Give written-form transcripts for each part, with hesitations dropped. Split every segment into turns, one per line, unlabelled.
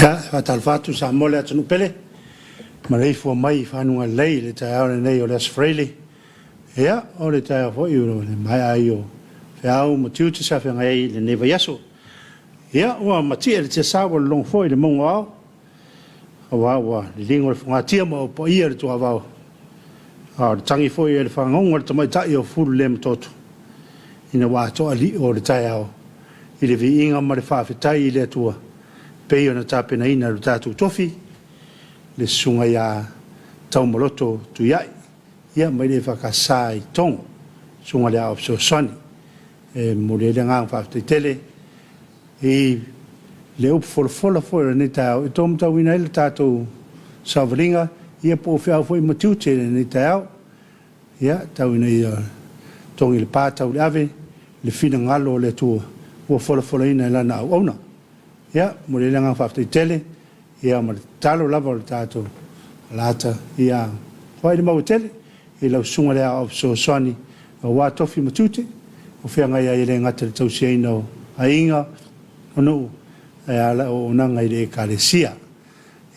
Ya, Talofa Samoa le atunu pele. Marei fo mai fanunga lei le tae nei o le asfreili. Ya, o le tae fo i le mai ai o feau matiu te sa fenga ei le neva yaso. Ya, o matia le te sa o long fo i le mongo au. Wa le lingo le fonga tia mo po ia le tua vau. Le tangi fo i le whangonga le tamai tai o furu le mtoto. Ina wa to ali o le tae au. I le vi inga ma le whawhetai i le atua. Pei ona tapena ina le tātou tofi, le sunga ia tau maloto tu iai, ia mai le whakasā i tongo, sunga le au so soni, mo le ngang whawhtai tele, le upu fola fola ni tau, e tōm tau ina le tātou sawringa, ia po whiau fwoi matiute ni tau, ia tau ina ia tongi le pātau le ave, le whina ngalo le tua, ua fola ina lana au auna. Ya, mo le langa whaftai tele, ia ma talo lava o le tātou lata, ia whai le mau tele, i lau sunga lea au so soani, o wā tofi matute, o whianga ia i le ngata le tausia ina o ainga, o no, ai ala o nanga i le ekalesia.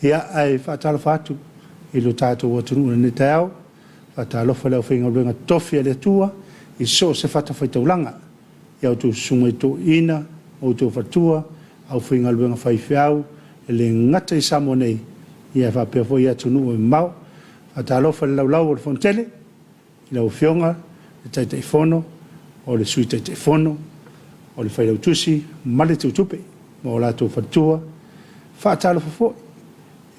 Ia ai whatalo whatu, i lo tātou o tunu na ne tau, whatalo whaleo whinga luenga tofi a le tua, i so se whatawhaitaulanga, ia o tu sunga i tō ina, o tō whatua, au whinga luenga whaiwhiau, e le ngata i Samoa nei, ia whapea fo ia tunu o mau, whatalofa le laulau o le fontele, i lau whionga, le taitai whono, o le sui taitai whono, o le whailau tusi, male tutupe, mo la tō whatua, whatalofa fo,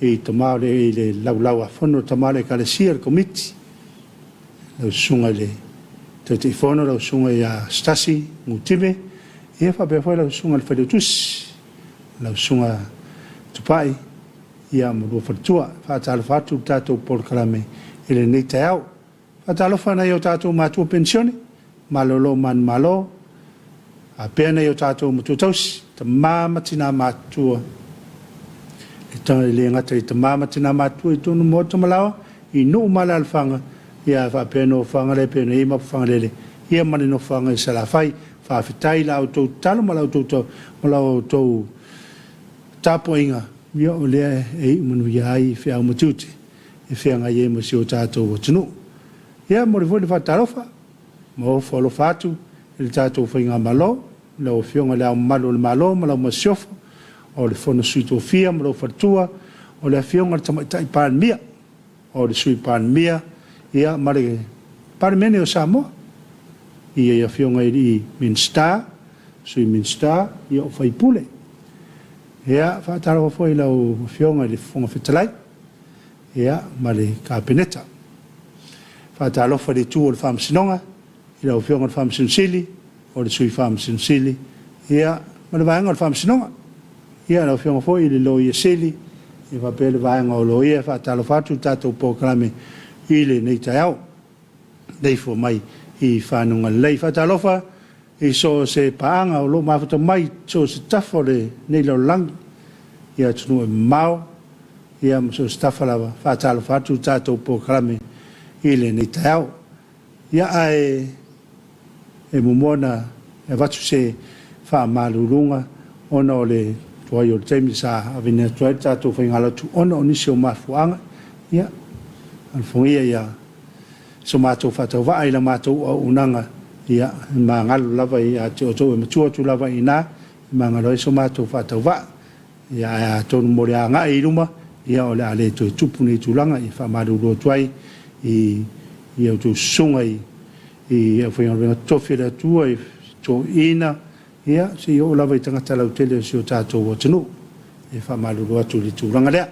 i tamau le laulau a whono, tamau le kalesia le komiti, lau sunga le taitai whono, lau sunga ia stasi, ngutime, ia whapea fo lau sunga le whailau tusi, lau sunga tupai, ia murua whatua, whatalofa atu tātou polkarame, ele nei te au. Whatalofa nei o tātou mātua pensione, malolo man malo, a pēr nei o tātou matua tausi, ta māmatina mātua, e tanga le ngata i ta māmatina mātua i tonu mōta malawa, i nuu mala alwhanga, ia whapea no whanga le pēr nei mapu whanga lele, ia mani no whanga i salawhai, whawhitai la au tau talo malau tau tapo inga, mia o lea e umanu iai whiau matute, e whianga ie mo si o tātou o tunu. Ia mo le vole whatalofa, mo whalo whatu, e le tātou whainga malo, le o whionga leo malo le malo, malo ma siofo, o le whono sui tō whia, malo whatua, o le whionga le tamaitai pān mia, o le sui pān mia, ia mare pān mene o Samoa, ia whionga i Minsta, sui Minsta, ia o whaipule. Ia, whaatarawa fwoi lau whionga i le whonga whetalai. Ia, ma le kāpeneta. Whaatalofa le tū o le whamasinonga, i lau whionga le whamasinsili, o le sui whamasinsili. Ia, ma le vaenga le whamasinonga. Ia, lau whionga fwoi i le loi e sili, i whapea le vaenga o loi e whaatalofa atu tātou pōkalame i le nei tai au. Nei fo mai i whanunga lei. Whaatalofa, i so se paanga o lo mawhata mai so se tafo le nei lau langi ia tunu e mau ia so se tafa lawa whaatalo whatu tātou pōkalame i le nei taiao ia e mumona e watu se whaamalurunga ona o le tuai o le teimi sa avina tuai tātou whaingala tu ona o nisi o mafuanga ia alfongia ia so mātou whatau waa ila mātou o unanga ia mangalo lava ia te oto e matua tu lava ina mangalo e so mātou whatau wa ia tonu mori a ngā i ruma ia o le ale tu tupu nei tūlanga i whamaruro tuai i au tu sunga i au whainga tofi le atua i tō ina ia si o lava i tangata lau tele si o tātou o tanu i whamaruro atu li tūlanga lea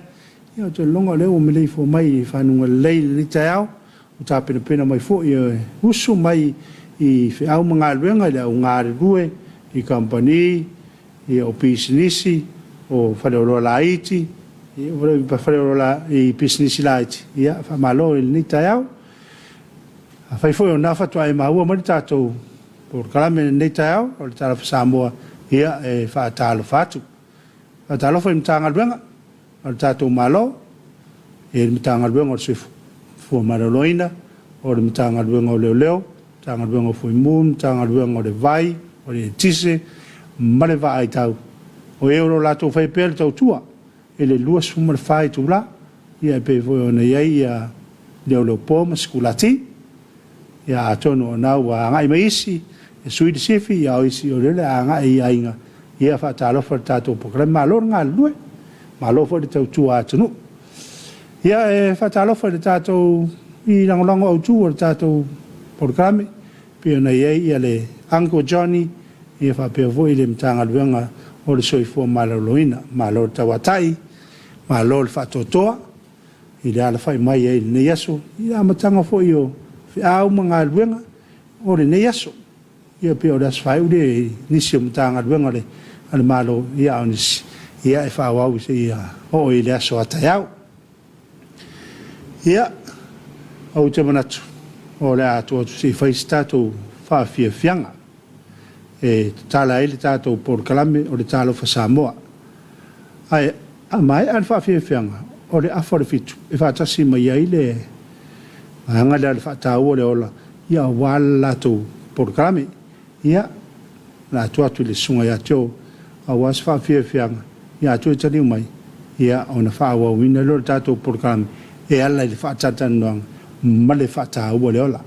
ia o te longa leo me lei fo mai i whanunga lei li tai au o tā pena mai fo i usu mai i whiau mga luenga i au ngāre rue, i kampani, i o pisinisi, o whareoroa la iti, i whareoroa i pisinisi la iti. Ia, whamalo i ni tai au. A whaifoi o nā whatua e mahua mani tātou, por kalame ni tai au, o le Talofa Samoa, ia e whaatalo whatu. Whaatalofa i mtanga luenga, o le tātou malo, e mtanga luenga o le sui fua maraloina, o le mtanga luenga o leo leo, tanga luenga o fuimum, tanga luenga o le vai, o le tise, ma le vai tau. O euro lato whaipea le tau tua, ele lua suma fai tula ia pe vo na ia leo po maskulati ia atono na wa ngai maisi e sui de sifi ia isi o le ngai ainga ia fa talofa tato programa lo nga lue malo fo de tu atunu ia e fa talofa de tato i lango au tu o tato programa pe na ia le Uncle Johnny ia fa pe vo ile mtanga luenga o le soifo maloloina malo tawatai malo fa totoa ile ala fai mai e ne yaso ia matanga fo io au manga luenga o le ne yaso ia pe o das fai ule nisi mtanga luenga le al malo ia onis ia e fa wau se ia o ile aso atayau ia au te manatu o le ato se fai stato fa fianga e tala ele tato por kalame o le Talofa Samoa ai mai al fa fianga o le afore fitu e fa tasi mai ile anga le fa tawo le ola ia wala to por kalame ia la tua tu le sunga ya to a was fa fianga ia tu tani mai ia ona fa wa wina lo tato por kalame e ala le fa tatan no ma le fa tawo le ola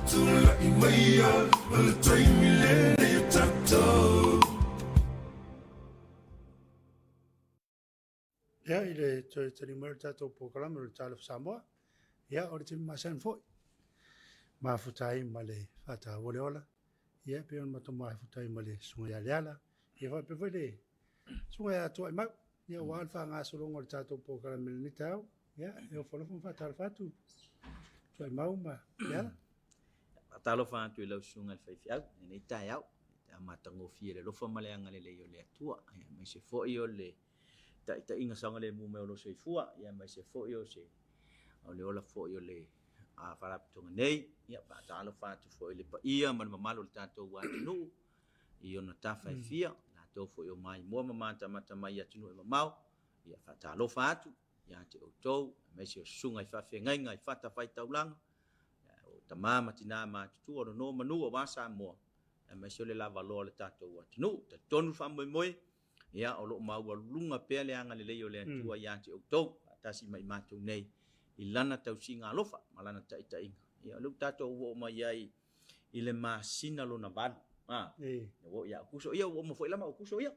Tula imaya, wala tayo milene,
Ya ile tani merta to program le Talofa Samoa. Ya ora te masan foi. Ma futai male fata oleola. Ya pe on mato ma futai male sunga yala. Ya fa pe foi sunga ya to ma ya wal fa nga solongo le tato program le ni tau. Ya eu falo fa Talofa tu. To ma ya.
Talofa tu le sunga le fai ni tau. Matango fie lo fa male anga le le tua. Ya me se foi yo le ta inga sanga le mu me lo se fua ya mai se fo yo se o le ola fo yo le a fara tonga nei ya pa Talofa tu fo le pa ia man malo le tato wa nu i ona tafa fia na to fo yo mai mo mata mai ya tunu e mau ya fa Talofa tu ya te o to mai se sunga fa fe ngai fa ta fai taulang o tamama tina ma tu o no manu o wasa mo mai se le lava lo le tato wa nu ta tonu fa moi ya o lo mau lunga pe le anga le yo le tua ya te okto tasi mai matu nei ilana tau singa lofa malana ta inga ya lu tato wo mai ai ile masina lo na van wo ya kuso ya wo mo foi lama kuso ya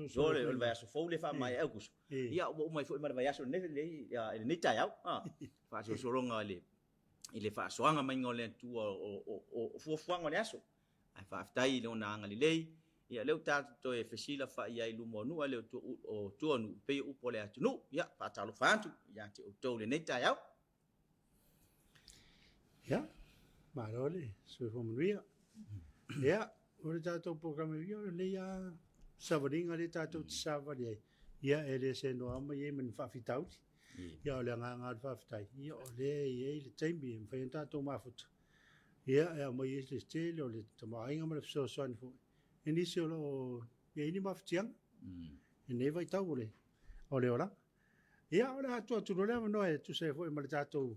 so le va so fo le fa mai au kuso ya wo mai foi mai va so ne ya ni ta ya fa so ronga le ile fa so anga mai ngole tua o fo ngole aso ai fa tai lo na anga le ya leu tato e fesila fa ia ilumo nu ale o tuonu pe upole atu nu ya pa Talofa atu ya te o tole neta ya
marole so fomria ya ora tato programa yo le ya savaringa le tato savali ya ele se no ama ye men fa fitau ya le nga fa fitai ya le ye le tembi fa tato mafut ya mo ye le stele le tama inga ma so so fu Inisio lo ya ini maftiang. Ini vai tau le. Ole ora. Ya ora tu lo le no e tu se foi mal tato.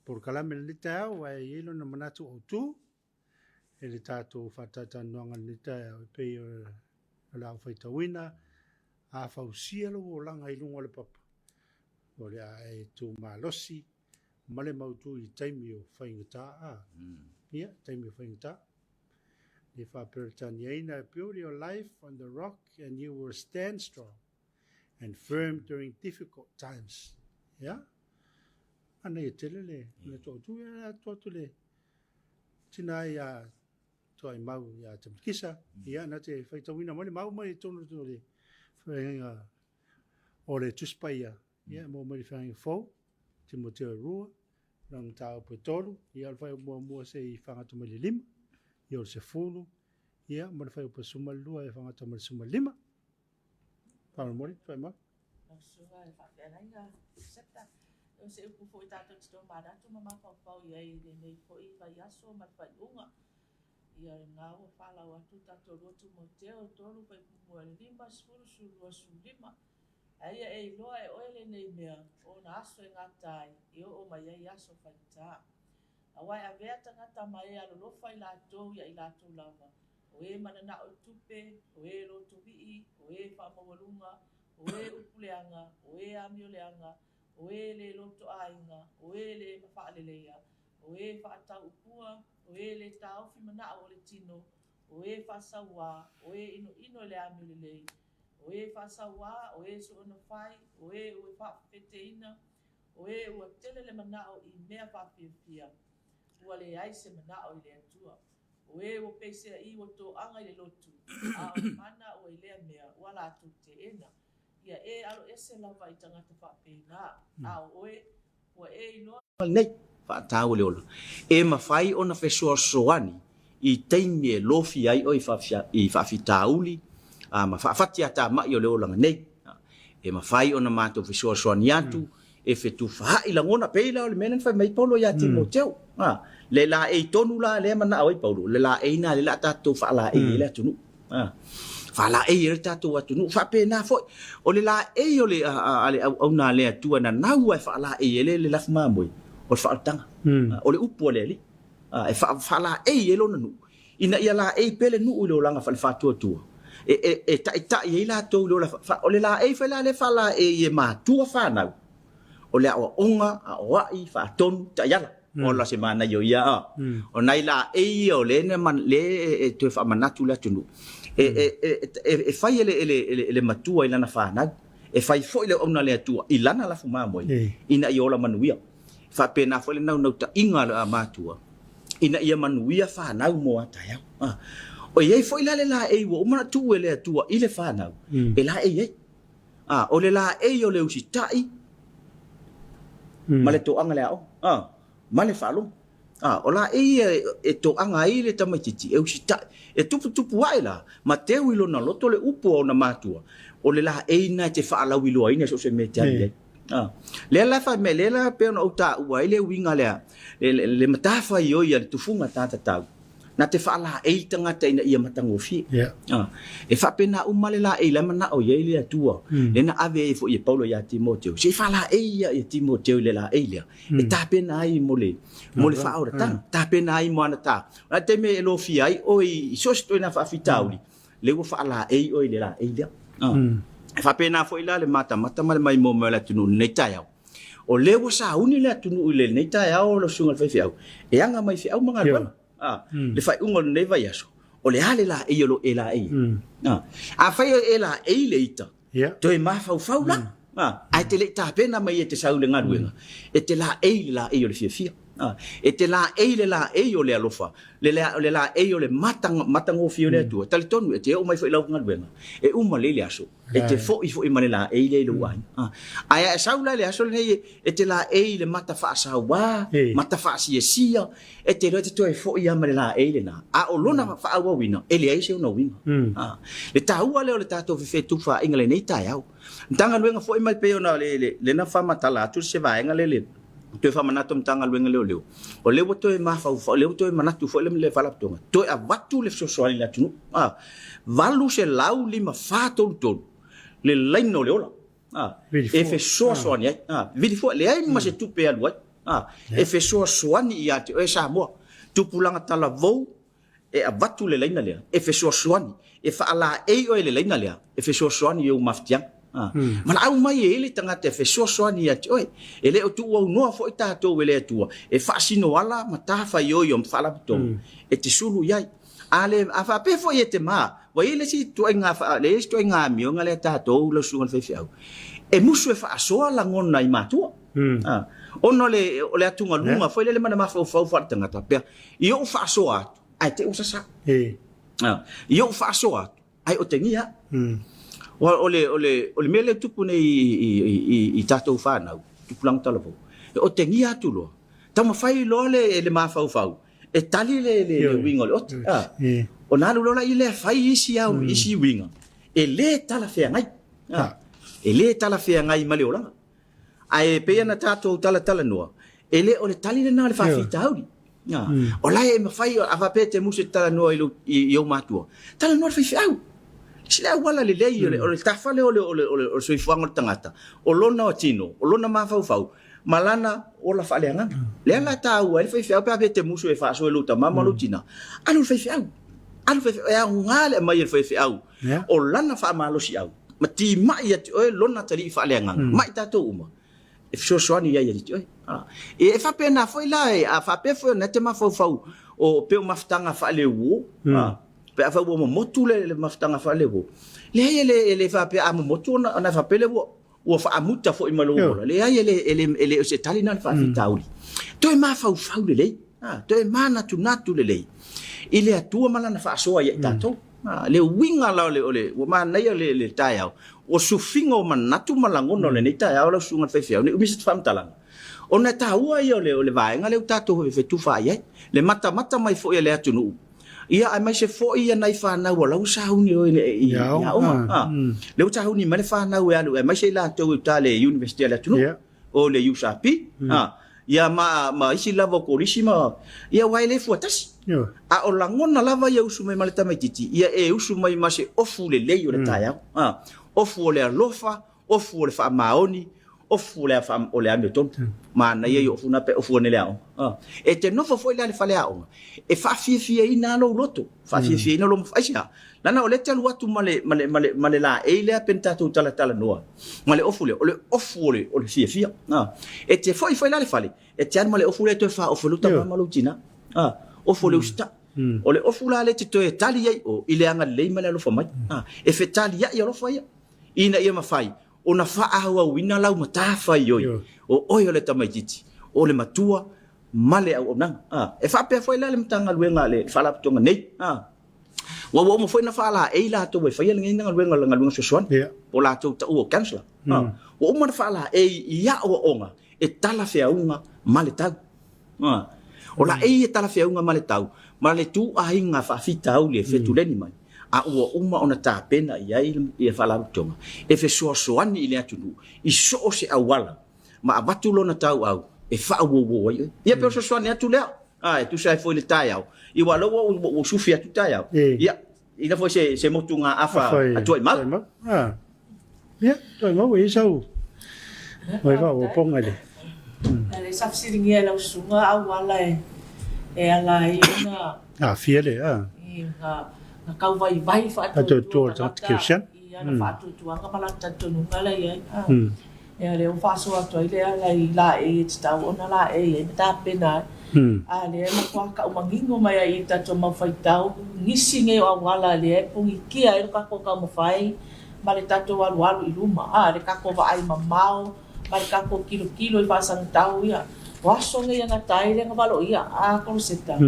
Por kalame le tau e yelo na manatu o tu. Ele tato fatata no ngal tau pe la foi tawina. A fausia lo langa ilunga le papa. Ole ai tu malosi. Male mautu I taimio faingata. Ya taimio faingata. If I build your life on the rock and you will stand strong and firm during difficult times. Yeah? Ana ye telele, le tu ya tu le. Tina ya to ai mau ya tamkisa, ya na te fai tawina mo le mau mai tonu tu le. Fai o le tuspaya, ya mo mai fai fo, Timoteo rua, nang tau petolu, ya fai mo se fanga tu le lima. Yo se fulu ya mo fa pa suma lua e fanga tama suma lima pa mo ri fa ma
so e fa fe nga septa o se ku fo tato sto mara tu mama fa fa ya I nei fo I fa ya so ma fa unga ya nga o fa la wa tu tato ro tu mo te o to lu pa mo lima sulu su lima ai e lo e o le nei mea o na so nga tai o ma ya so fa ta awai a vea tangata mai alo lo fai la tau ya I la tau lava. O e manana o tupe, o e lo tubii, o e whamawalunga, o e upuleanga, o e amioleanga, o e le loto ainga, o e le mawhaalelea, o e whaatau upua, o e le tau whimana o le tino, o e whasawa, o e ino le amiolelei, o e whasawa, o e so ono whai, o e whawheteina, o e ua tele le manao I mea whawhiawhia. Ua le ai se manao I le atua. O e o peisea I o tō anga I le lotu. A o mana o I lea mea, ua la tu te ena. Ia e alo ese lava I tangata whapena. A o e, ua e inoa.
Nei, whaatau le ola. E mawhai ona whesua soani I teimi e lofi ai o I whawhitauli. Ma whawhati ata mai o le ola nei. E mawhai ona mātou whesua soani atu. E fetu whaai la ngona peila o le menen whai mai polo ya Timoteo. Le la e tonu la le mana au I paulo. Le la e na le la tatou whaala e le atunu. Whaala e le tatou atunu. Whapena foi. O le la e o le au na le atua na nau ai whaala e le lafu mamoi. O le whaaltanga. O le upu o le li. E whaala e lo na nu. Ina ia la e pele nu u le olanga whale whatua tua. Ta i la tau le ola. O le la e whaila le whaala e mātua whanau. O le awa onga, a wai, whaatonu, ta yala. O la semana yo ia. O nai la e o le ne man le te whamanatu la tunu. E whai ele matua I lana whanau. e fai fo ile ona le atua ilana la fuma mo ina iola manuia fa pena fo le nau ta inga la matua ina ia manuia fa nau mo ata ya o ye fo ile la e wo mana tu le atua ile fa nau e la e o le la e o le usitai ma le to anga le ao ma le falo o la e to anga i le tamatiti e usitai e tupu ai la ma te wilo na loto le upo na matua o le la e na te fa la wilo ai na so se mete ai le la fa me le la pe no ta wa ile winga le matafa yo ya tu funga tata tau na te fa la e tanga te ina ia matangofi e fa pena umale la e la mana o ye le tua le na ave fo ye Paulo ya Timoteo se fa la e ya Timoteo le la e le e ta pena ai mole fa ora ta pena ai mo ana ta na te me lo fi ai o i so sto na fa fitauli le go fa la e o le la e le fa pena fo ila le mata mai mo la tunu nei tai o le go sa uni le tunu le nei tai o lo sunga fa fiau e anga mai fiau manga le fai ungo nei vai aso o le hale la e lo e la e a fai e la e le ita to e ma fa la ai te le ta pena mai e te sau le ngaruenga e te la e o le fia e te la e o le alofa le la e o le matango fio le tua tali tonu e te o mai fai lau ngaruenga e uma le aso e te fo i mane la e le wai ai a sau le aso le e te la e le mata fa sa wa mata fa sia e te lo te to e fo i mane la e le na a o lona fa wa wina e le ai se no wina le ta ua le tato fe tu fa ingale nei tai au tanga luenga fo i mai pe ona le na fa matala tu se va engale le to fa manato mtanga luenga leo o le woto e mafa o le woto e manatu fo le fala tonga to a watu le sosoali la tunu valu se lau lima fa ton le laino le ola e fe sosoani vidi fo le ai ma se tupe alua e fe sosoani ia te e Samoa tu pulanga tala vou e a watu le laina le e fe sosoani e fa ala e o le laina le e fe sosoani eu maftiang mana au mai ele tanga te fe sosoani ia te oi ele o tu o no fo ita to wele tua e fa sino wala mata fa yo mfala to e te sulu yai ale afa pe fo yete ma wa ele si to nga fa le sto nga mi nga le ta to lo su ngal fe au e musu e fa so la ngona i matua ono le atunga lunga fo le mana ma fa fa tanga ta pe io fa so a ai te usasa io fa so a ai o tengia ole mele tupu nei i tatou whanau, tupu lang Talofa. O te ngia atu loa. Tama whai loa le mawhau. E tali le winga le oti. O nālu lola i le whai isi winga. E le tala whea ngai. E le tala whea ngai male o langa. Ai pea na tatou tala noa. E le o le tali le nā le whawhita hauri. O lai e mawhai a whape te muse tala noa i au mātua. Tala noa le whai sila wala le lei o le tafale o le soifuanga tangata o lona o tino o lona mafau malana o la faleanga le la tau e fai fai pa te musu e fa so luta mama lutina alu fai e ngale mai fai o lana fa malo si au mati mai o lona tali faleanga mai tato uma e so soani ya ti e fa pena foi la a fa pe foi na te mafau o pe maftanga fa le wo pe fa wo motu le maftanga fa le wo le fa pe a motu na fa pe le wo fa amuta fo i malo le ai ele se talina fa fitauli to e ma fa le to e mana tu natu le ile atua mala na fa so ya tato le winga la le wo ma na le tai o sufinga o manatu malangono le tai o sunga fa fe o mi se fam talang ona ta ua ia le vaenga le tato fe tu fa ya le mata mai fo ya le atunu ia ai mai se fo ia nai fa na wala usa uni o ia le usa uni mai fa na o alu mai se la to tale university la tunu o le USAP ia ma isi lava ko risima ia wai le fuatas a o langona lava ia usu mai maleta mai titi ia e usu mai ma se ofu le o le taia ofu le alofa ofu le fa maoni ofu le fa o le ame ton ma na ia ofu na pe ofu ne le e te no fo le fa le e fa fi ina lo loto fa fi ina lo faisia lana o le te luatu male la e le pentato tala noa male ofu le o le fi e te foi le fale e te male ofu le to fa ofu luta malutina ofu le usta o le ofu la le te to e tali ai o ile anga le male lo fa mai e fe tali ia lo fa ia ina ia mafai ona whaahauauina lau matawhai oi. O oi o le tamaititi, o le matua, male au nang. E whapea foi la le mtanga luenga le whalapitonga nei. Wa mo foi na fala e la to we fa yele ngai nga luenga so o la to o cancel. O mo na fala e ia o onga e tala fea unga male tau. O la e tala fea unga male tau. Male tu a hinga fa fita au le fetu leni mai. A ua uma ona ta pena ia i fala tonga. E fe so ani ile atu. I so se awala. Ma abatu lona tau au e fa wo ia pe so ani atu le. E tu sai foi le tai au. I wa lo o sufi atu tai au. Ia ina foi se motunga afa atu ai mal.
Ia, toi mo we so. Oi va o ponga le.
Le subsiding ia lo sunga awala e ala ina
fiele
na kau vai fa
to Christian
ia na fa tu anga malata tu ngala ia e le o fa so atu ile ala ila e sta ona la e ta pena a le mo kwa ka umangingo mai ai ta to ma fai tau ngisi nge o wala le pungi kia e ka ko ka mo fai male ta to walu i luma le ka ko va ai mamao male ka ko kilo i fa sang tau ia waso nge nga tai le ngavalo ia ko seta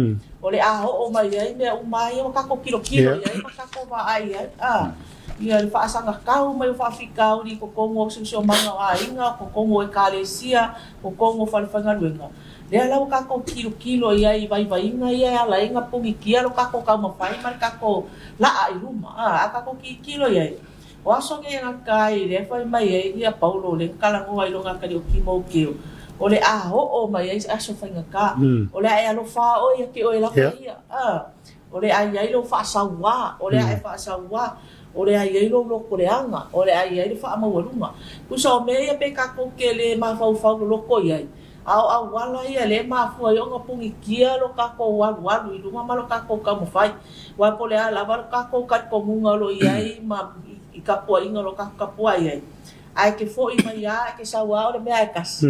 ole o mai ai me o mai o ka ko kilo ia ka ko va ai ia le fa sanga kau mai fa fikau ni ko kongo so manga inga ko kongo e kalesia ko kongo fa fanga luenga le ala o ka ko kilo ia i vai inga ia ala inga pungi kia lo ka ko ka mo fai mar ka ko la ai ruma ka ko kilo ia waso nge nga kai le fa mai ia paulo le kala ngo ai lo nga ka o kimo kio ole o mai aso fainga ka ole ai alo fa o ia ki o la ia ole ai lo fa sawa ole ai fa sawa ole ai lo ko le anga ole ai fa ma walunga ku so me ia pe ka ko ke le ma fa lo ko ia au wala ia le ma fu yo nga pungi kia lo ka ko walu i lunga ma lo ka ko ka mo fai wa po le ala ba ka ko ka ko munga lo ia ma i ka po inga lo ka po ia ai ke fo i mai ia ke sawa ole me ai kas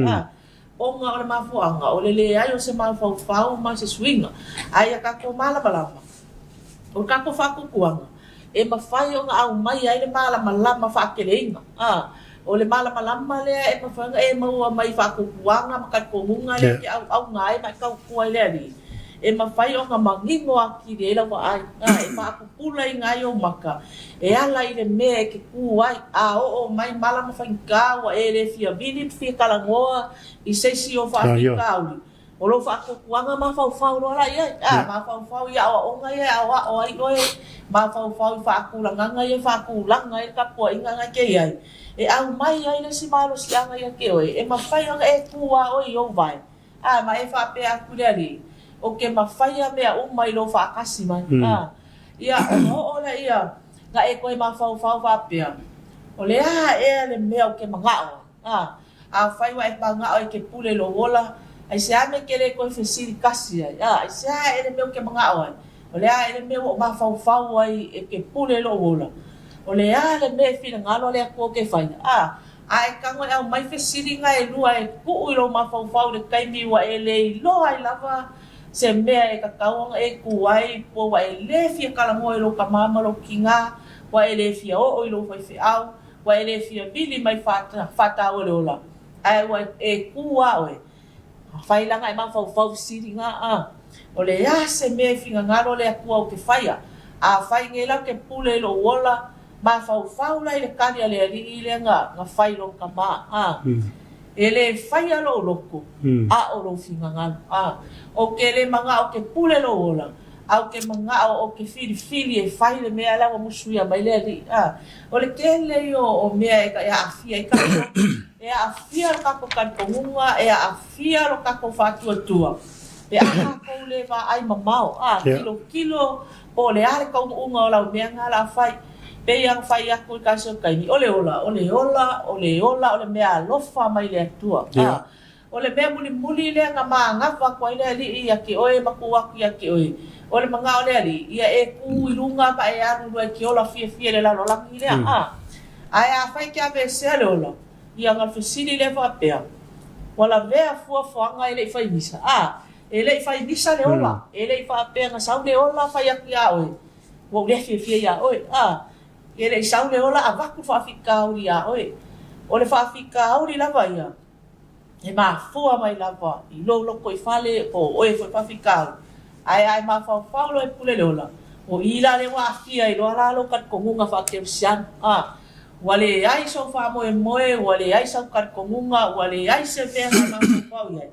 onga ole mafuanga ole le ai o se mafau ma se swinga ai ka ko mala balama o ka ko fa ku kuanga e mafai onga au mai ai le mala malama fa kelenga ole mala malama le e mafanga e mau mai fa ku kuanga ma ka ko munga le au ngai ma ka ku ai le ali e mafai onga mangingo aki le la ai e fa ku pula ngai o maka e ala ile me ke ku ai o mai mala ma fa ka wa e le fia vinit fi kalangoa i se si o fa kauli o lo fa ko kuanga ma fa lo la ia ma fa ia o nga ia o ai loe ma fa ku la nga ia fa ku la nga ka po inga nga ke ia e au mai ai le si malo si anga ia ke oi e ma fa nga e kuwa o i o vai ma e fa pe aku le ali o ke ma fa ia me o mai lo fa kasi man ia o la ia nga e ko ma fa pe o le e le me o ke manga a fai wa e panga o ke pule lo wola ai se ame ke le ko fesiri kasi ai se ele me o ke manga o le ele me o ma fa ai e ke pule lo wola o le le me fina ngalo le ko ke fai ai ka ngo au mai fesiri nga e lua e ku lo ma fa le kai mi wa ele lo ai lava se me e ka kaunga e ku ai po wa ele fia kala mo lo ka mama lo kinga wa ele fia o lo fai fi au wa ele fia bili mai fata o le ola ai wa e kuwa oe fai langa e ma fau siri nga o le se me finga ngaro le kuwa o ke faia fai ngela ke pule lo wola ma fau la ile kali ale ali ile nga fai lo kama ele faia lo loko o lo finga ngalo o ke le manga o ke pule lo wola au ke manga o ke fili e fai le me ala mo suia mai le ali o le kele o me e ka ya afia e ka e afia ka ko kan konga e afia lo ka ko fatu tua e a ko le va ai mamao kilo o le ale ka unga la me ngala fai pe yang fai aku ka so kai ni ole ola me alofa mai le tua ole me muli le nga manga fa ko ile ali ia ke oe maku aku ia ke oe ole manga ole ali ia e ku ilunga pa e aru e ke ola fie le la lo langi le ai fai ke ave se ola ia ngal fesili le fa pea wala vea fuanga ele fai misa ele fai misa le ola ele fa pea nga sau le ola fai aku ia oe wo le fie ia oe ele sau le ola avaku fa fikau ia oe O le whaafika au li lava ia. E mafua mai lava. I loko I whale o oe foi whaafika au. Ai mawhau lo e pule leola. O ila le wafia I loa lalo kat kongunga whakeu sian. Wale ai so wha moe, wale ai sau kat kongunga, wale ai se vea na mawhau iai.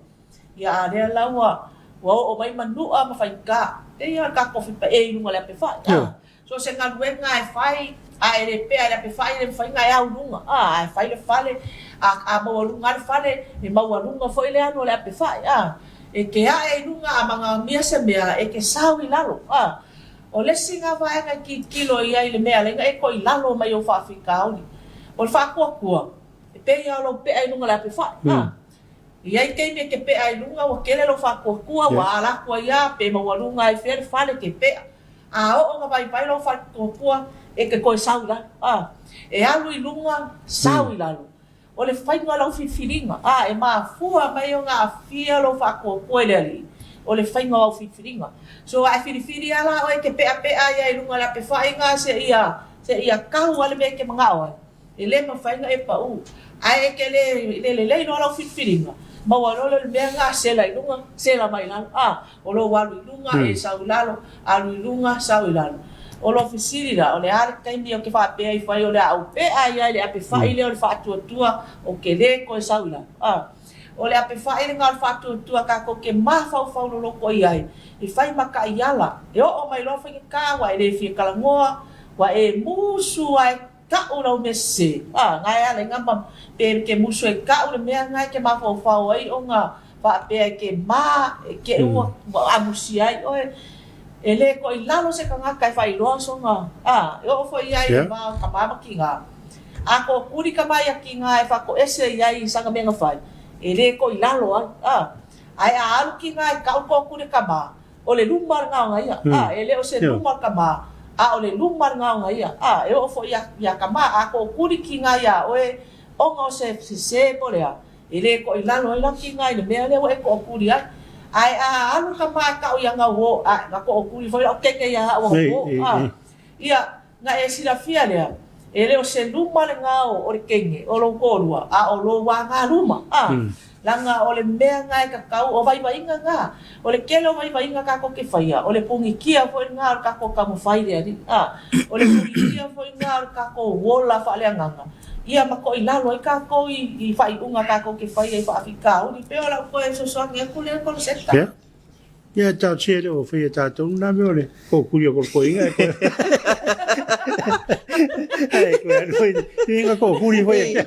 Ia a rea laua, o mai manua ma whaika. E ia ka kofi pa e inunga le ape whai. So se ngā ruenga e whai, a e le pea le ape whai le whainga e au nunga. A e whai le whale, a mauarunga le whale, e mauarunga fo le anu le ape whai. E ke a e nunga a mga mia se mea, e ke sau I lalo. O le singa vaenga ki kilo I ai le mea, lenga e ko I lalo mai o whaafika au ni. O le whaakua kua, e pe ia lo pea inunga le ape whai. Ia I keime ke pea inunga, wa kele lo whaakua kua, wa ala kua ia, pe mauarunga e where whale ke pea. A o nga vai lo whaakua kua, e ke koe sau la. E alu I lunga, sau I lalo. O le whainga lau whiwhiringa. E maa fua mai o ngā whia lo whaakua kua le ali. O le whainga lau whiwhiringa. So ai whiwhiri ala o e ke pea ia I lunga la pe whainga se ia kau ale me ke mga oai. E le ma whainga e pau. Ai e ke le no lau whiwhiringa. Maua lolo le mea ngā sela I lunga, sela mai lalo. O lo walu I lunga e sau lalo, alu I lunga sau I lalo. O lo fisiri la, o le ale kaimi o ke whaapea I whai o le au pea ia le ape whai le o le whaatua o ke le koe sau I lalo. O le ape whai le ngā le whaatua ka ko ke mawhau lolo ko I ai. I whai maka I ala. E o mai lo whai ka wa e le fia kalangoa, wa e musu ai ka ula o mese. Ngai ale ngamba pe ke musu e ka ula mea ngai ke mawhau ai o ngā whaapea ke ke ua amusi ai. E le ko I lalo se ka ngā kai whai loa so ngā. E o whai ai ma ka mama ki ngā. A ko kuri ka mai a ki ngā e whako ese I ai sanga menga whai. E le ko I lalo ai. Ai a alu ki ngā e kau ko kuri ka maa. O le lumar ngā o ia. E le o se lumar ka maa. O le lumar ngā o ia. E o fo ia ka maa. A ko kuri ki ngā ia. O e onga o se po lea. E le ko I lalo ai la ki ngā i le mea leo e ko kuri ai. Ai a alu ka maa ka o ia ngā wo. Ngā ko kuri fo ia o keke ia o wo. Ia ngā e sila fia lea. E le o se lumar ngā o le kenge. O lo korua. O lo wā ngā luma. Langa o le mea ngai ka kau o vai inga ngā. O le kele o vai inga ka ko ke whaia. O le pungi kia foi ngā o ka ko kamu whai rea ni. O le pungi kia foi ngā o ka ko wola whaalea nganga. Ia mako I lalo I ka ko I whai unga ka ko ke whaia I whaafika. O ni peo la ko e so soangi a kule a kone seta.
Ia tau tere o whaia tātou. Nā meo le ko kuri o ko inga. Inga ko kuri whaia.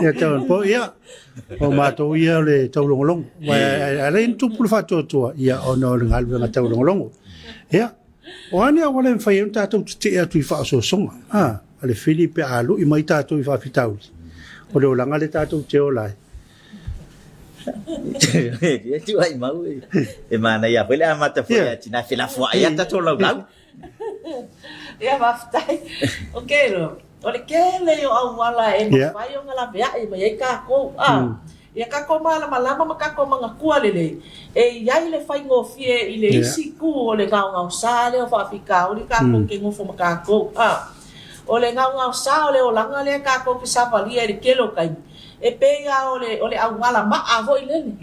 Ia tau po ia. O mātou ia le taulongolongo. A rein tupulu whātua ia o no le ngalwe ngā taulongolongo. Ia. O ane a wale mwhai un tātou te atu I whaasosonga. A le Filipe a lu I mai tātou I whaafitau. O le olanga le tātou te olai.
Ia tu ai mau. E mana ia pele a mata foi a tina fela foi ia tātou lau lau.
Ia whaftai. Okay lo. O le kele o au wala e mawhai o ngala bea e mai e kako. Ia kako malama ma kako mga kua lele. E iai le whai ngofie I le isi ku o le ngau sale o whaafika o le kako ke ngofo ma kako. O le ngau sa o le o langa le kako ki savalia e le kelo kai. E pea o le au wala ma a hoi lele.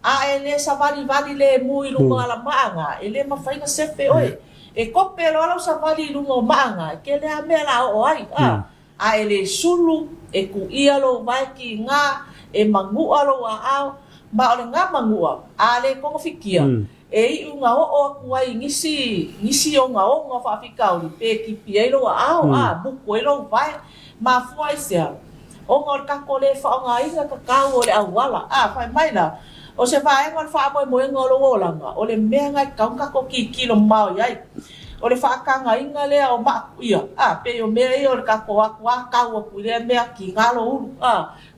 E le savali vali le mui lunga ala maanga. E le mawhai nga sepe oe. E kope lo sa vali lungo manga ke le amela o ai a ele sulu e ku ia lo vai ki nga e mangu alo a ma ole nga mangu a le ko fikia e unga o ku ai ngisi o nga fa fika o pe ki pie lo a bu ko lo vai ma foi sia o ngor ka ko le fa nga i ka ka o le awala fa mai la o se vai ngon fa mo ngolo langa o le mea ngai ka ko ki lo mau yai o le whaakanga inga lea o maku ia. Pe o mea i o le kako aku kau aku lea mea ki ngalo uru.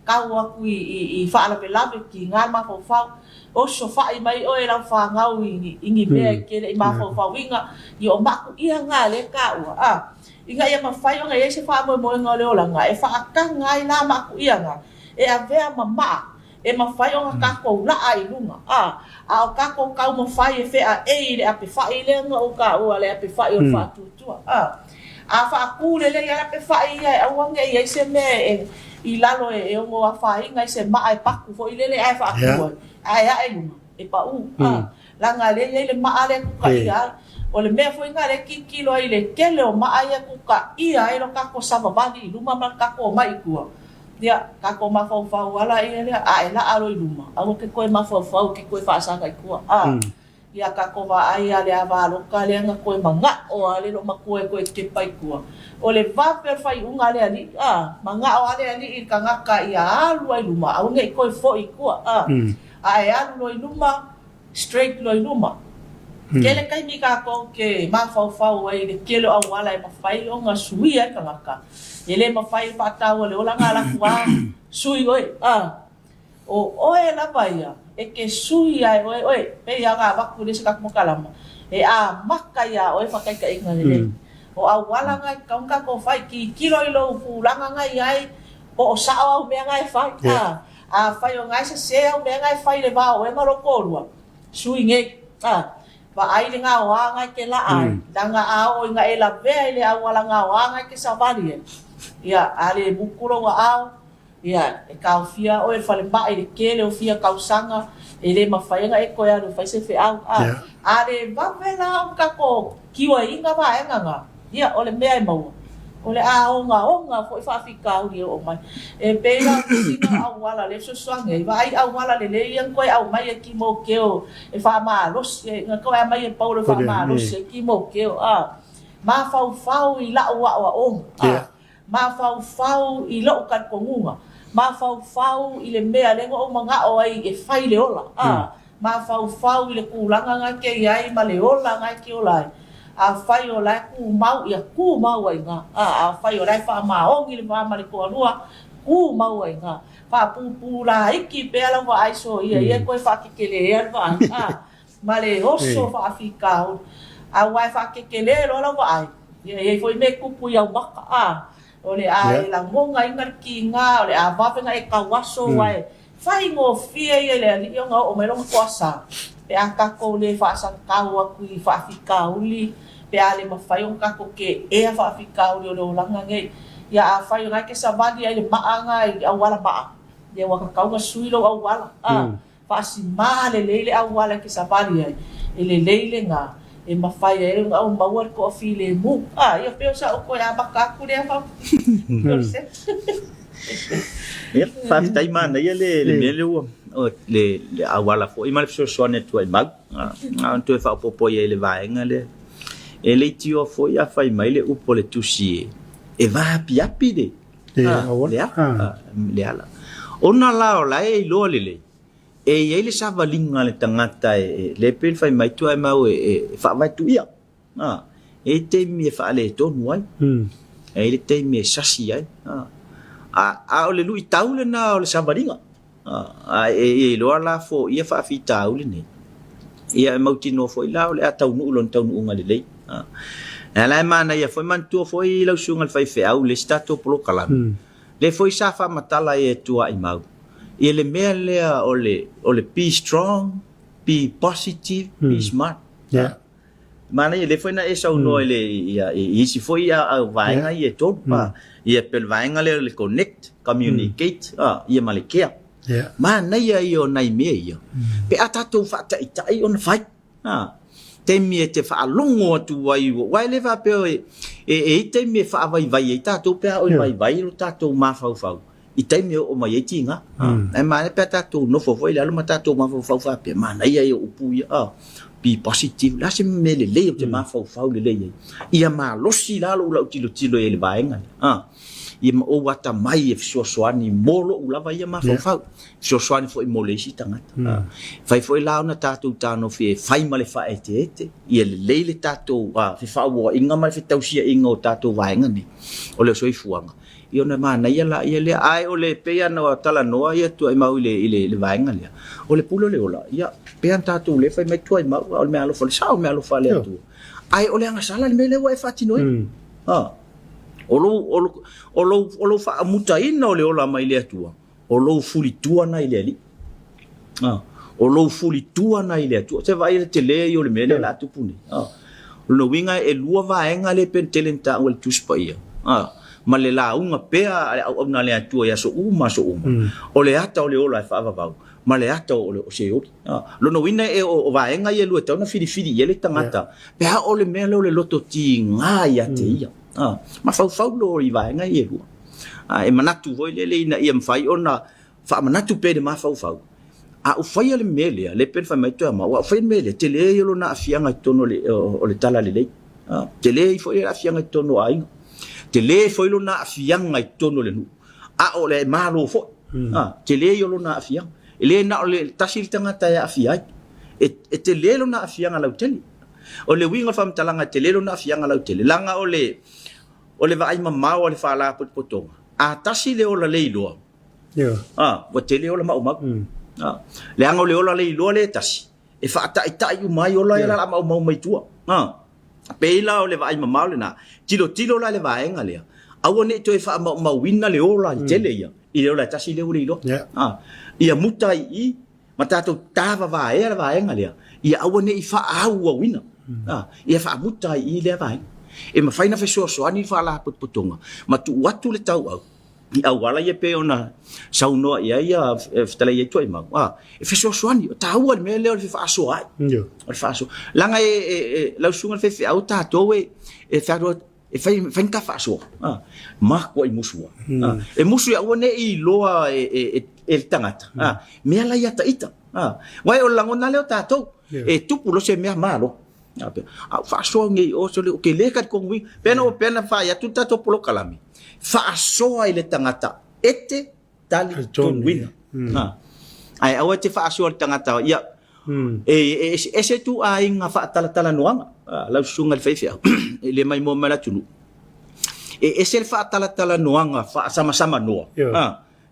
Kau aku I whaalape ki ngalo mawhau. O so whai mai o e lau whangau ingi mea kele I mawhau inga. I o maku ia ngā le ka ua. Inga ia mawhai o ngai e se wha moe ngā leo langa. E whaakanga I la maku ia ngā. E a vea mamaa. E mawhai o ngā kako laa I lunga. A o kako kau mawhai e whea e le ape whai le nga o ka ua le ape whai o whatutua. a fa ku le ya pe fa ia au nga ia se me I lalo e o mo fa inga se mai pa ku fo ile le ai fa ku ai ai lu e pa u la nga le ma ale ku ka ia o le me fo inga le ki lo ile kele o ma ai ku ka ia e lo ka ko sa ba ni lu ma ka ko mai ku dia ka ko ma fo fa wala ile ai la alo lu ma au ke ko ma fo ke ko fa sa ka ku ia ka ko va ai ale ava lo ka le nga ko manga o ale lo ma ko te pai ku o le va per fai unga le ali manga o ale ali I ka ngaka ia alu ai luma au ngai ko fo I ku ai alu lo luma straight lo luma kele kai mi ka ko ke ma fa ai le kelo au wala ma fai o nga sui ai ka ngaka ele ma fai pa ta o le ola ngala ku sui oi o e la baia e ke sui ai oi pe ia ga ba ku le se ka mo kalama e maka ia oi fa kai ka inga le o a wala ngai ka ko fai ki kilo lo fu langa ngai ai o sa o me ngai fai fai o ngai se o me ngai fai le ba o e ma ro ko lua sui nge ba ai le nga wa ngai ke la ai danga a o ngai la ve le a wala nga wa ngai ke sa vali ia ale bukuro wa a ia e ka fia o e fale ba e ke le o fia ka usanga ele ma fai ngai ko ya no fai se fe au ale ba vela ka ko kiwa inga ba e nga ia ole mea I mau ole a onga foi fa ficar o mai e pela sina au wala le so swange vai au wala le yang koi au mai ki mo keo e fa ma los nga ko mai e paulo fa ma los ki mo keo ma fau I la wa ma fau I lo ka kongunga ma fau I le mea le o manga o ai e fai le ola ma fau I le kulanga nga ke ai ma le ola nga ke ola a fai o lai ku mau ia ku mau ai nga a fai o lai fa ma ongi le ma le ko lua ku mau ai nga fa pu la iki pe ala va ai so ia ko fa ke le ia va ma le oso fa fica a wa fa ke le lo la va ai ia foi me ku pu ia baka o le ai la monga inga ki nga o le a va fa e ka waso wai fai ngo fie ia le ia nga o me lo kwasa pe a ka ko le fa san ka wa ku fa fica uli pe ale ma fai un ka ko ke e fa fica uli o langa ngai ya a fai nga ke sa badi ai le maanga I awala ba ye wa ka nga suilo awala fa si male le awala ke sa badi ai le nga e ma fai e nga o mawar ko file mu ia pe sa o ko ya ba ka ku le fa
fa tai mana ia le mele o le awala fo I mal so ne tu ai mag tu fa popo ia le vaenga le ele tio fo ia fai mai le upo le tusi e va piapi de le ala ona la o la e lo le e ia le sava linga le tangata le pel fai mai tu ai mau e fa vai tu ia e te mi fa le to nuai e le te mi sasi ai a o le lui tau le na o le sava linga e lo la fo ia fa fi tau le ne ia mau tino fo la o le atau nu lon tau nu nga le la mana ia foi man tu foi lau sungal fai fe au le stato pro kala le foi sa fa matala e tua I mau e le mea lea o le be strong be positive be smart mana ia le foi na e sau no le ia si foi a vaenga ia tot pa ia pel vaenga le connect communicate ia malekea mana ia io nai me ia pe atato fa tai on fight te mi te fa longo tu wai le va pe e te mi fa vai vai ta tu pe o vai lo ta tu ma fa I te mi o mai tinga e ma pe ta tu no fo foi la lo ta tu ma fa pe ma na ia o pu ia be positive la se me le te ma fa le ia ma lo si la lo tilo e le vaenga ia o wata mai e soani molo u lava ia ma fa soani foi mole si tangata fai foi la na tatu tano fe fai male fa ete ia le tatu fe fa wo inga mal fe tausia inga o tatu vaenga ni o le soi fuanga ia na mana ia la ia le ai o le pe ana tala noa ia tu ai mau le vaenga le o le pulo le ola ia pe tatu le fai mai tu ai mau o me alo fa le sa o me alo fa le tu ai o le anga sala le mele wa fa tino o lo fa muta ina o le ola mai le atua o lo fuli tua na ile ali o lo fuli tua na ile atua te vai te le o le mele la tu puni Luna winga e lua vaenga le pentelenta o le tuspa ia. Ma le launga pea au na le atua ia so uma. O le ata o le ola e whaavavau. Ma le ata o le o se ori. Luna winga e o vaenga ia lua tauna whiri ia le tangata. Pea o le mea leo le loto ti ngā ia te ia. Ma fau lo i vaenga ia lua. E manatu voi le ina ia mwhai ona wha manatu pe de ma fau. O whai le mele, le pen whai mai toa ma, o whai mele, te le yolo na afianga i tono o le tala le lei. Te le i whai afianga i tono a inga. Te le whai lo na afianga i tono le nu. O le malo fo. Te le yolo na afianga. E le na o le tasiri tangata e afiai. E te le lo na afianga lau tele. O le winga whamtalanga te le lo na afianga lau tele. Langa o le vai mamau o le whala potonga. A tasi le ola le iloa. Wa te le ola mau. Le anga le ola le iloa le tasi. E whaatai umai ola e la mau mai tua. Peila o le vai mamau le na. Tilo la le vaenga lea. Awa ne to e wha mau wina le ola i tele ia. I le ola tasi le ola iloa. Ia mutai i. Ma tātou tāwa vae le vaenga lea. Ia awa ne i wha aua wina. Ia wha mutai i le vaenga. E ma whaina whesoasoani wha la potonga. Ma tu watu le tau au. I awala ia pe ona saunoa ia fitala ia tuai mau. E whesoasoani, o tāua le mea leo le whaasoa ai. O le whaasoa. Langa lausunga le whewhi au tātou e wharoa, e whainka whaasoa. Mahkua i musua. E musu ia ua ne i loa e tangata. Mea la ia taita. Wai o langona leo tātou. E tupu lo se mea malo. Whaasoa ngai o sole o ke leka kongwi. Pena o pena wha ia tuta to polo kalami. Whaasoa i le tangata. Ete tali tongwina. Ai awa te whaasoa le tangata. Ia. E se tu a inga whaatalatala noanga. Lau sunga le whaiwhia. Le mai mo mala tunu. E se le whaatalatala noanga. Whaasama noa.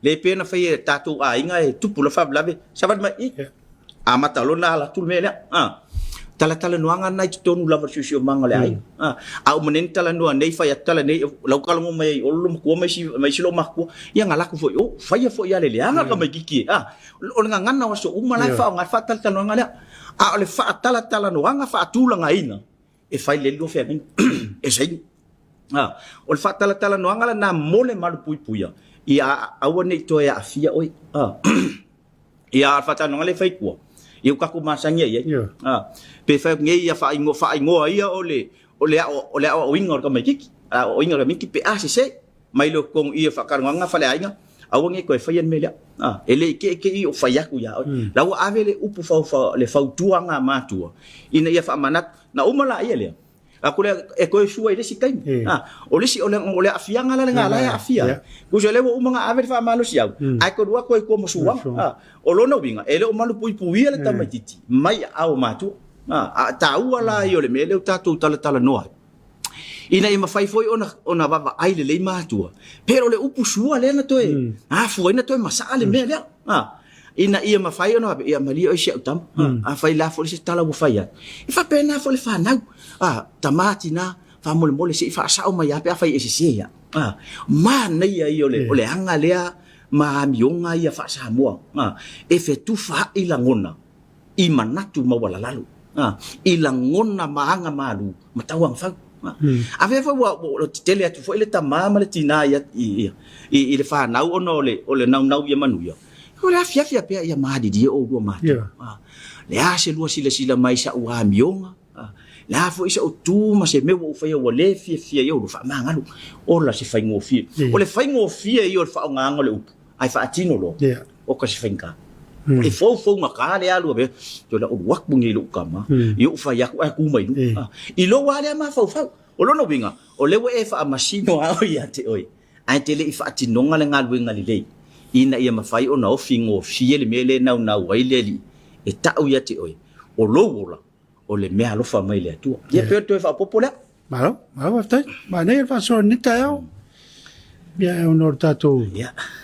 Le pena whai tātou a inga e tupu la whablave. Sabat mai i. A matalona ala tulmea. Tala noanga nai tonu lava susio manga le ai. Au manen tala noa nei fai tala nei lau kalango mai o lo ko mai si lo makua. Ia ngala ku foi o fai fo ia le anga ka mai kiki. O nga ngana waso uma lai fa nga fa tala noanga le. O le fa tala noanga fa tulanga ina. E fai le lo fe ngai. E sei. O le fa tala noanga la na mole malu puipuia. Ia au nei to ia afia oi. Ia fa tala noanga le fai ku. Ia kaku masangia ia. Pe fa ngai ia fa ingo ia ole o ingo ka mai kiki. O ingo ka miki pe se mai lo kong ia fa karanga fa le ainga. Au ngai ko fa yen melia. Ele ke i o fa yaku ya. La o ave le upu fa le fa tuanga matua. Ina ia fa manat na umala ia le. Aku le e ko sua ile sikai. O le si ole afianga la ngala ya afia. Ku se le o mga ave fa malo sia. Ai ko dua ko mo suwa. O lo no winga ele o malu pui ele tamatiti. Mai au matu. Ta uala yo le mele o tatu tala noa. Ina i mafai foi ona baba ai le matua. Pero le upu sua le na toe. Foi na toe masale mele. Ina ia mafai ona ia mali o sia utam. Fai la fo se tala bu fai. I fa pena fo le fa nau. Tamati na fa mole se fa sa o mai ape fai ese ya. Ma nei ia ole anga lea ma mionga ia fa Samoa. E fe tu fa ilangona. I manatu mawala lalu. Ilangona maanga malu matawang fa. Ave fa o tele atu fo ile tamama le tina ia i le fa nau ona ole nau ia manuia. Ole afia pe ia madi dia o do mati. Le ase lua sila mai sa ua mionga. La fo isa o tu ma se me o fa o le fia yo fa mangalu. Ola se fa ngofia. O le fa ngofia yo fa nganga le upu. Ai fa atino lo. O ka se finka. E fo makale alu be to la o wak bungi lu kama. Yo fa ya ku mai lu. I lo wale ma fa. O lo no winga. O le we fa masino a o ya te oi. Ai te le fa atino ngale ngalu ngali le. Ina ia mafai o na fingo fie le mele na wai le li. E ta o ya te oi. O lo wola. O le mea alofa mai le atua. Ia peo toi wha popolea.
Malo waftai. Ma nei wha so nita eo. Ia e onor tātou.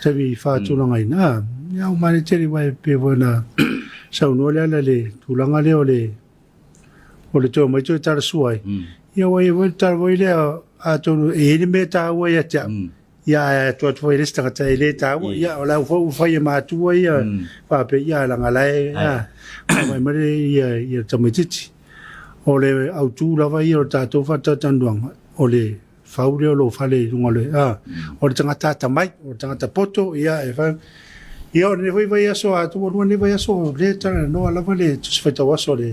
Tawi wha tūlanga ina. Ia o mani teri wai pe wana. Saunua le ala le tūlanga le o le tō mai tō tara suai. Ia wai wai tara wai le a tōnu e hini me tā wai atia. Ia tō atu wai resta kata e le tā wai. Ia o lau whai e mātua ia. Wha pe ia langa lai. Ia mai mare ia tamititi. o le au tu lava i o tātou whatatanduanga o le whaure o lo whale runga le o le tangata tamai o le tangata poto ia e whai ia o le vai aso atu o le vai aso le tanga no lava le tusi whaita waso le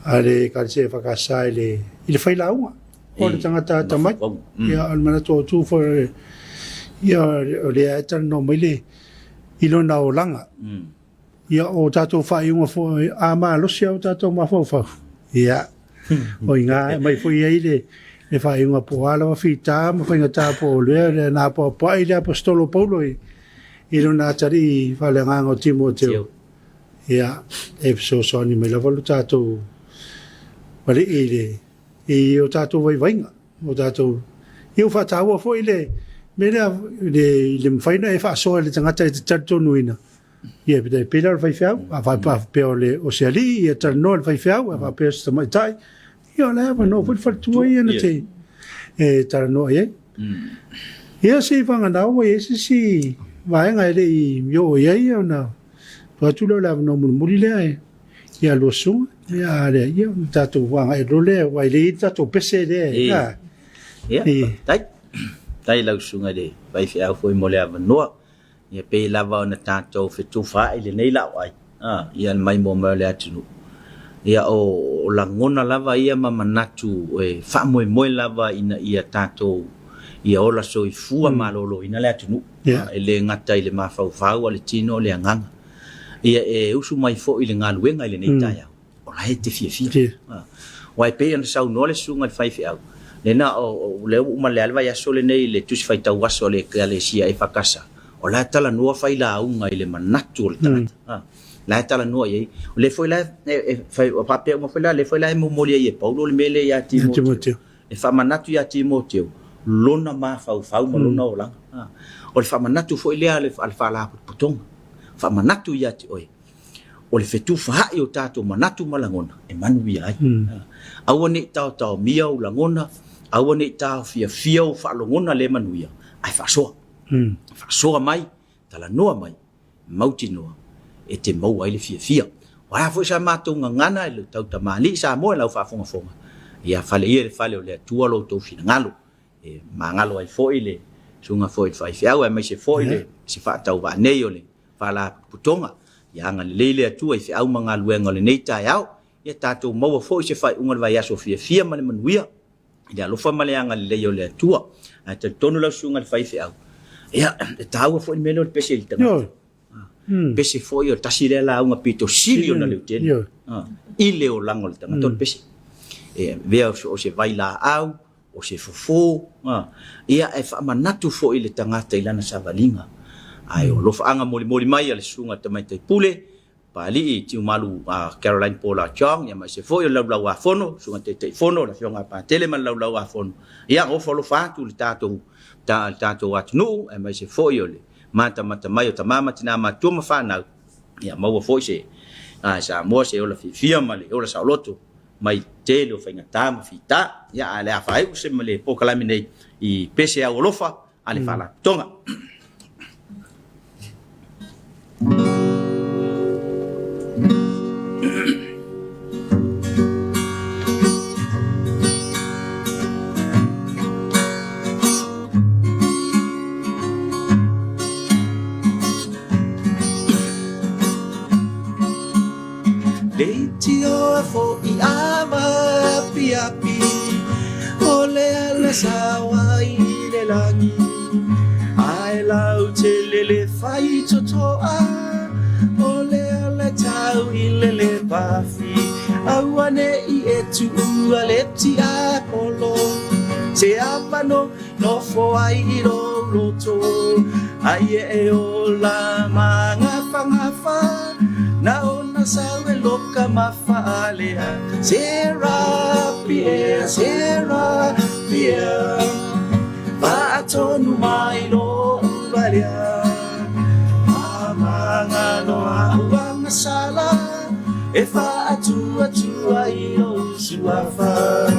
a le kalse whakasai le i le whaila unga o le tangata tamai ia al manato tu for ia o le aetan no maile ilo na o langa ia o tātou whai unga fo a maa losi au tātou maa fau ia o inga mai fo ia i le whai unga po ala wa whita ma whainga tā po le nā po pai le apostolo Paulo ilo na tari whale nganga o Timoteo ia so ni mai lava lo tātou wale i o tātou vai vainga o tātou iu whataua fo i le mera le mwhaina e whaasoa le tangata e te taritonuina ia pita pela le whaiwhiau a whapea o se ali ia taranoa le whaiwhiau a whapea se tamaitai ia le hawa no whaitua ia na te e taranoa ia ia se whanganau e si vaenga ele i mio o ia ia na whatula le hawa no muri lea e ia lua sunga ia le ia tātou wanga e role wai le i tātou pese lea
ia tai lau sunga de vai fiau foi mo le avanoa ia pe lava ona tātou fetufa ile nei lau ai ia mai mo le atunu ia o langona lava ia mamanatu e whamoe lava ina ia tātou ia ola soifua malolo ina le atunu ele ngata ile mafau ale tino le anganga ia e usu mai fo ile ngaluenga ile nei tai ola he te fia wai pe ana sau no le sunga le fai fiau lena o le uma le alva ya sole nei le tusi fai tau waso le kale sia e fakasa o la tala no fai la unga ile manatu le tata la tala no ye le foi la fai o pape mo foi la le foi la mo molia ye Paulo le mele ya Timoteo e fa manatu ya Timoteo lona ma fau mo lona ola o le fa manatu foi le al fa la putonga fa manatu ya ti oi o le fetu fa o tato manatu malangona e manu ya awone tau mia o langona awone tau fia o fa longona le manuia ai fa so mai tala noa mai mauti noa e te mau ai le fia wa fo sa matunga ngana le tau tamali sa mo la fa fonga ia fale o le tua lo to fina ngalo e mangalo ai fo ile sunga fo fai fia wa mai se fo ile se fa tau va nei ole fa la putonga ia nga le tua i au manga luenga le nei tai au ia tātou maua fo se fai unga vai aso fia male manuia ia lo fa male anga le yo le tua a te tonu la sunga le fai au ia tau fo melo le pese il tanga pese fo yo tasile la unga pito silio na le tele ile o lango le tanga ton pese e vea o se vai la au o se fofo ia e fa manatu fo ile tanga te ilana savalinga ai o lo fa anga moli mai ale sunga te mai te pule pali tiu malu Caroline Paula Chong ya mai se foi la la fono sunga te fono la fionga pa tele man la fono ia o folo fa tu tato atnu e mai se foi ole mata mai o tamama tina ma tu ma fa na ia mau foi se sa mo se ola fia male ola sa loto mai tele o fainga tama fita ia ale a fai se male po kalami nei i pese a olofa ale fala tonga
Leitio fo I ama piapi ole ala sawa I le langi ai lau te lele fai totoa ole ala tau I lele bafi awane I etu aleti apolo se apano no fo ai iro loto ai e ola manga fangafa na ona sawe loka mafaalea serapia vaatonu mailo uvalia amangano aua masala e vaatuatua ilo suafa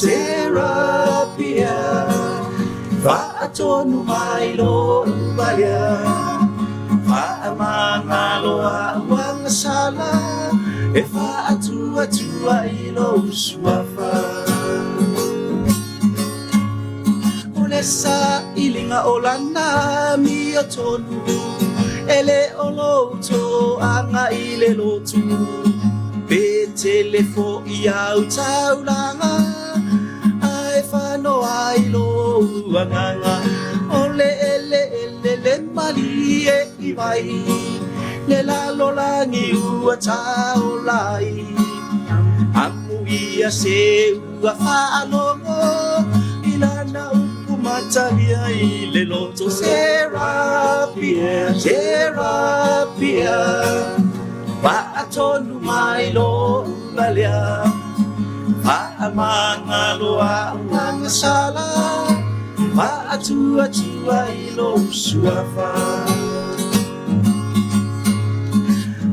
serapia Fa'atonu mai lo ubalia Fa'amangalo awang sala E fa'atua ilo suafa Olesa ilinga olana mi otonu Ele oloto anga ile lotu Pe telefo iau taulanga Ai fano ailo wanganga Ole ele mali e iwai Le lalo langi ua taulai Amu ia se ua whaalongo Ilana umatalia ile loto Serapia Fa'atonu mai lo ubalia Fa'amangalo ang sala Fa'atua ilo suafa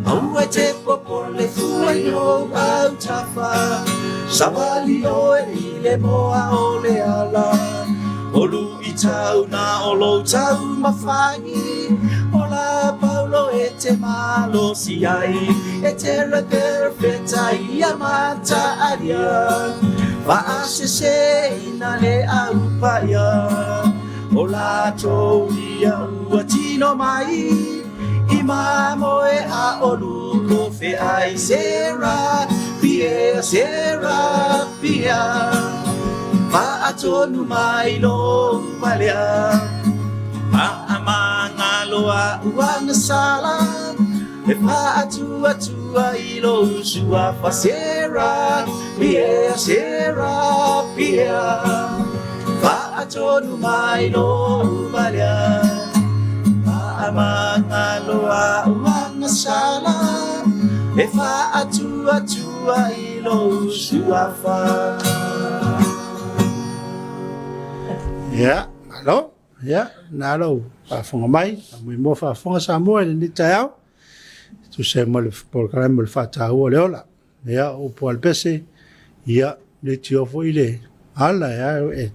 Aue te popole fuayo au tafa Sabali o ile moa ole ala Olu itau na olo tau mafangi Ola paulo e te malo si ai E te perfecta mata aria Vaase se ina le au paia Ola to ia ua tino mai Imamo e a olu ko fe ai Serapia Fa'atonu mai lo umalia Ma'amangalo uang sala E fa'atua ilo suafa Serapia Fa'atonu mai lo umalia Ma'amangalo uang sala E fa'atua ilo suafa
Ya, malo. Ya, nalo. Whafonga mai. Mui mo whafonga Samoa ni tau. Tu se mo le programa le whatahua le ola. Ya, o po al pese. Ya, le tiofo ile. Ala ya, e